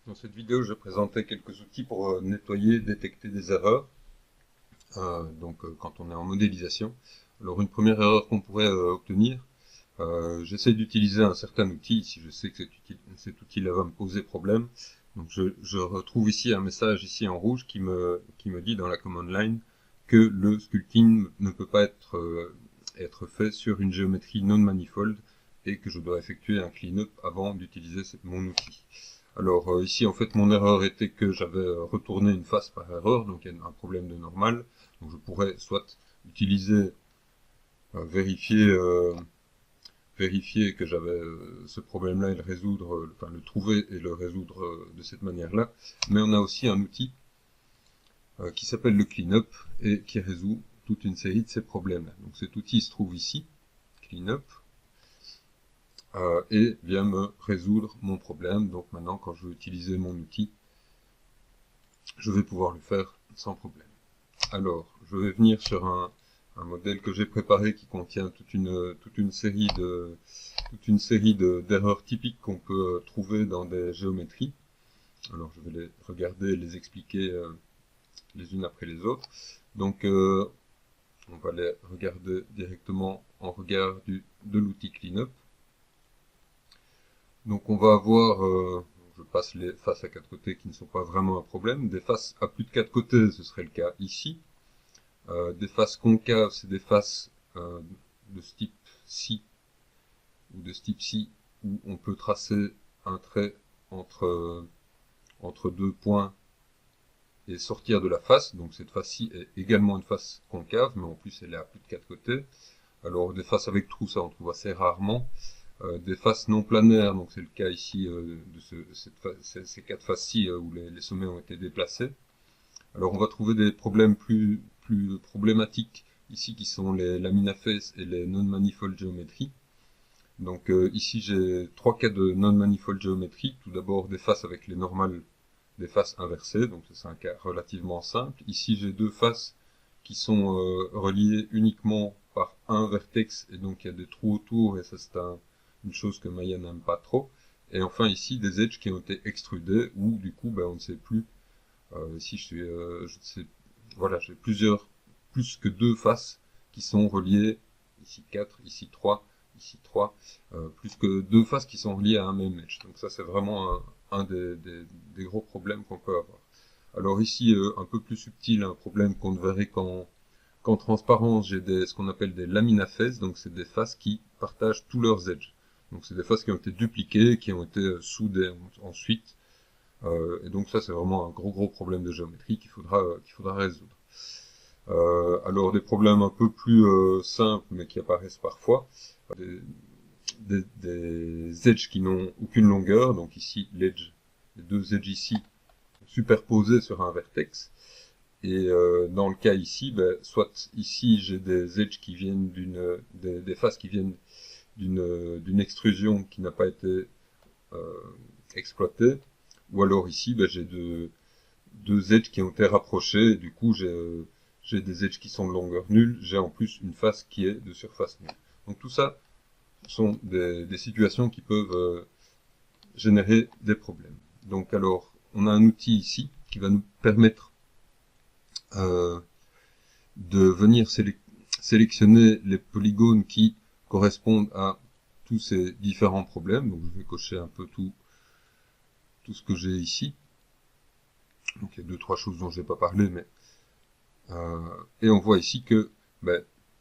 Dans cette vidéo, je présentais quelques outils pour nettoyer, détecter des erreurs, quand on est en modélisation. Alors une première erreur qu'on pourrait obtenir, j'essaie d'utiliser un certain outil, si je sais que cet outil-là va me poser problème. Donc je retrouve ici un message ici en rouge qui me dit dans la command line que le sculpting ne peut pas être fait sur une géométrie non manifold et que je dois effectuer un cleanup avant d'utiliser mon outil. Alors ici en fait mon erreur était que j'avais retourné une face par erreur, donc il y a un problème de normal. Donc je pourrais soit utiliser vérifier que j'avais ce problème-là et le résoudre, enfin le trouver et le résoudre de cette manière-là. Mais on a aussi un outil qui s'appelle le cleanup et qui résout toute une série de ces problèmes-là. Donc cet outil se trouve ici, cleanup, et vient me résoudre mon problème. Donc maintenant, quand je veux utiliser mon outil, je vais pouvoir le faire sans problème. Alors, je vais venir sur un modèle que j'ai préparé qui contient toute une série d'erreurs typiques qu'on peut trouver dans des géométries. Alors, je vais les regarder et les expliquer les unes après les autres. Donc, on va les regarder directement en regard de l'outil cleanup. Donc, on va avoir, je passe les faces à 4 côtés qui ne sont pas vraiment un problème. Des faces à plus de 4 côtés, ce serait le cas ici. Des faces concaves, c'est des faces de ce type-ci ou de ce type-ci où on peut tracer un trait entre deux points et sortir de la face. Donc cette face-ci est également une face concave, mais en plus elle est à plus de 4 côtés. Alors des faces avec trous, ça on trouve assez rarement. Des faces non planaires, donc c'est le cas ici de ces 4 faces-ci où les sommets ont été déplacés. Alors on va trouver des problèmes plus problématiques ici qui sont les lamina face et les non-manifold geometry. Donc ici j'ai 3 cas de non-manifold geometry. Tout d'abord des faces avec les normales, des faces inversées, donc c'est un cas relativement simple. Ici j'ai 2 faces qui sont reliées uniquement par un vertex et donc il y a des trous autour et ça c'est une chose que Maya n'aime pas trop. Et enfin ici des edges qui ont été extrudés où du coup on ne sait plus. Ici voilà, j'ai plus que 2 faces qui sont reliées, ici 4, ici 3, ici 3, plus que 2 faces qui sont reliées à un même edge. Donc ça c'est vraiment un des gros problèmes qu'on peut avoir. Alors ici, un peu plus subtil, un problème qu'on ne verrait qu'en transparence, j'ai ce qu'on appelle des lamina faces, donc c'est des faces qui partagent tous leurs edges. Donc c'est des faces qui ont été dupliquées, qui ont été soudées ensuite. Et donc ça c'est vraiment un gros problème de géométrie qu'il faudra résoudre. Alors des problèmes un peu plus simples mais qui apparaissent parfois, des edges qui n'ont aucune longueur, donc ici les 2 edges ici superposés sur un vertex, et dans le cas ici, soit ici j'ai des edges qui viennent des faces qui viennent d'une extrusion qui n'a pas été exploitée, ou alors ici j'ai deux edges qui ont été rapprochés, et du coup j'ai des edges qui sont de longueur nulle, j'ai en plus une face qui est de surface nulle. Donc tout ça sont des situations qui peuvent générer des problèmes. Donc alors, on a un outil ici qui va nous permettre de venir sélectionner les polygones qui correspondent à tous ces différents problèmes. Donc je vais cocher un peu tout ce que j'ai ici. Donc il y a 2-3 choses dont je n'ai pas parlé, mais et on voit ici que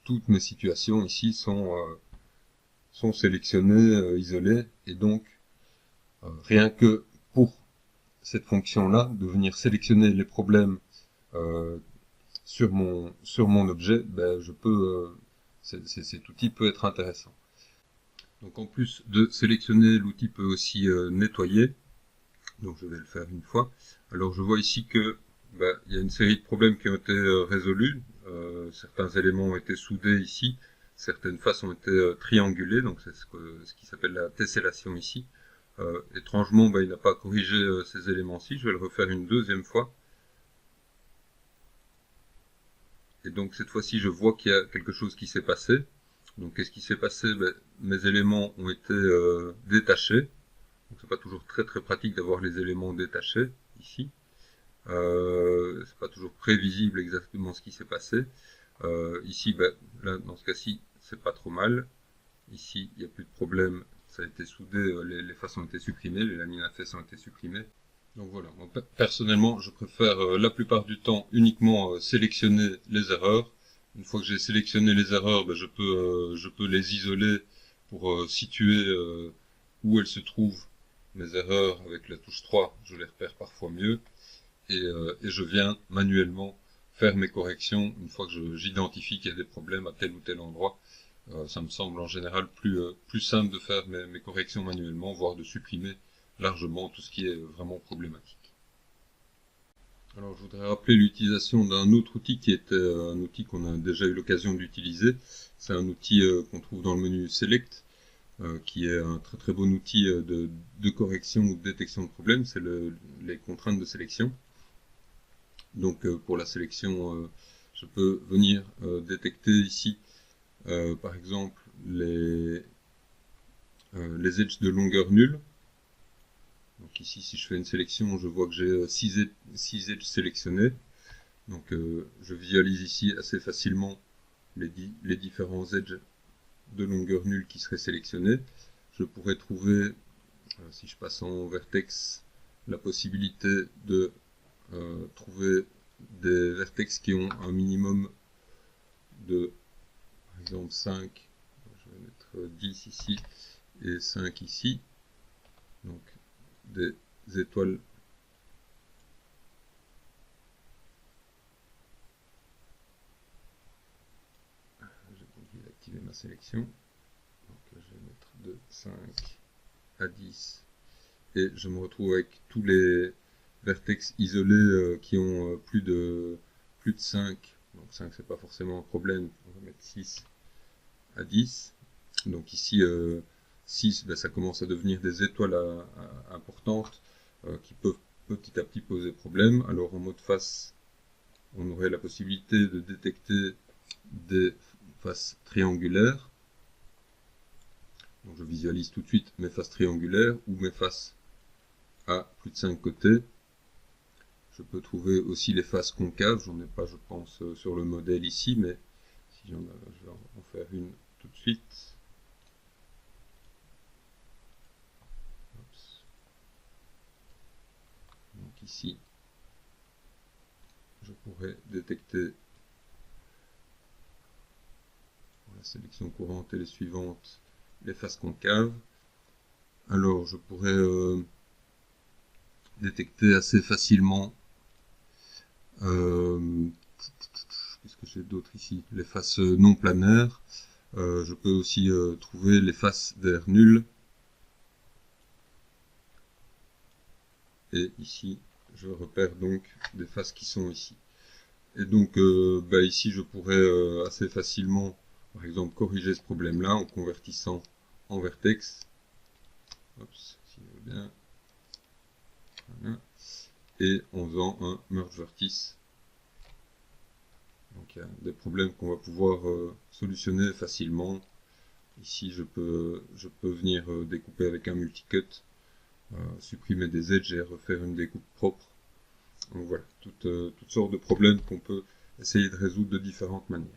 toutes mes situations ici sont sélectionnées, isolées, et donc rien que pour cette fonction-là, de venir sélectionner les problèmes sur mon objet, cet outil peut être intéressant. Donc en plus de sélectionner, l'outil peut aussi nettoyer. Donc je vais le faire une fois. Alors je vois ici que il y a une série de problèmes qui ont été résolus. Certains éléments ont été soudés ici. Certaines faces ont été triangulées, donc c'est ce qui s'appelle la tessellation ici. Étrangement, il n'a pas corrigé ces éléments-ci. Je vais le refaire une deuxième fois. Et donc cette fois-ci, je vois qu'il y a quelque chose qui s'est passé. Donc qu'est-ce qui s'est passé? Mes éléments ont été détachés. Donc c'est pas toujours très pratique d'avoir les éléments détachés ici. C'est pas toujours prévisible exactement ce qui s'est passé. Ici, là, dans ce cas-ci, c'est pas trop mal. Ici, il n'y a plus de problème, ça a été soudé, les faces ont été supprimées, les lamines à fesses ont été supprimées. Donc voilà, moi, personnellement, je préfère la plupart du temps uniquement sélectionner les erreurs. Une fois que j'ai sélectionné les erreurs, je peux les isoler pour situer où elles se trouvent. Mes erreurs avec la touche 3, je les repère parfois mieux. Et je viens manuellement faire mes corrections une fois que j'identifie qu'il y a des problèmes à tel ou tel endroit. Ça me semble en général plus simple de faire mes corrections manuellement, voire de supprimer largement tout ce qui est vraiment problématique. Alors je voudrais rappeler l'utilisation d'un autre outil qui était un outil qu'on a déjà eu l'occasion d'utiliser. C'est un outil qu'on trouve dans le menu Select, qui est un très bon outil de correction ou de détection de problèmes. C'est les contraintes de sélection. Donc pour la sélection, je peux venir détecter ici par exemple les edges de longueur nulle. Donc ici, si je fais une sélection, je vois que j'ai 6 edges sélectionnés. Donc je visualise ici assez facilement les différents edges de longueur nulle qui seraient sélectionnés. Je pourrais trouver, si je passe en vertex, la possibilité de trouver des vertex qui ont un minimum de, par exemple, 5. Je vais mettre 10 ici et 5 ici. Donc des étoiles j'ai oublié d'activer ma sélection, donc je vais mettre de 5 à 10 et je me retrouve avec tous les vertex isolés qui ont plus de 5. Donc 5 c'est pas forcément un problème, on va mettre 6 à 10. Donc ici 6, ça commence à devenir des étoiles importantes qui peuvent petit à petit poser problème. Alors en mode face, on aurait la possibilité de détecter des faces triangulaires. Donc je visualise tout de suite mes faces triangulaires ou mes faces à plus de 5 côtés. Je peux trouver aussi les faces concaves, j'en ai pas je pense sur le modèle ici, mais si j'en ai, je vais en faire une tout de suite. Donc ici, je pourrais détecter pour la sélection courante et les suivantes les faces concaves. Alors je pourrais détecter assez facilement qu'est-ce que j'ai d'autre ici, les faces non planaires. Je peux aussi trouver les faces d'air nul. Et ici, je repère donc des faces qui sont ici. Et donc ici, je pourrais assez facilement, par exemple, corriger ce problème-là en convertissant en vertex. Hop, si je veux bien. Voilà. Et en faisant un merge vertice. Donc il y a des problèmes qu'on va pouvoir solutionner facilement. Ici, je peux venir découper avec un multicut, supprimer des edges et refaire une découpe propre. Donc voilà, toutes sortes de problèmes qu'on peut essayer de résoudre de différentes manières.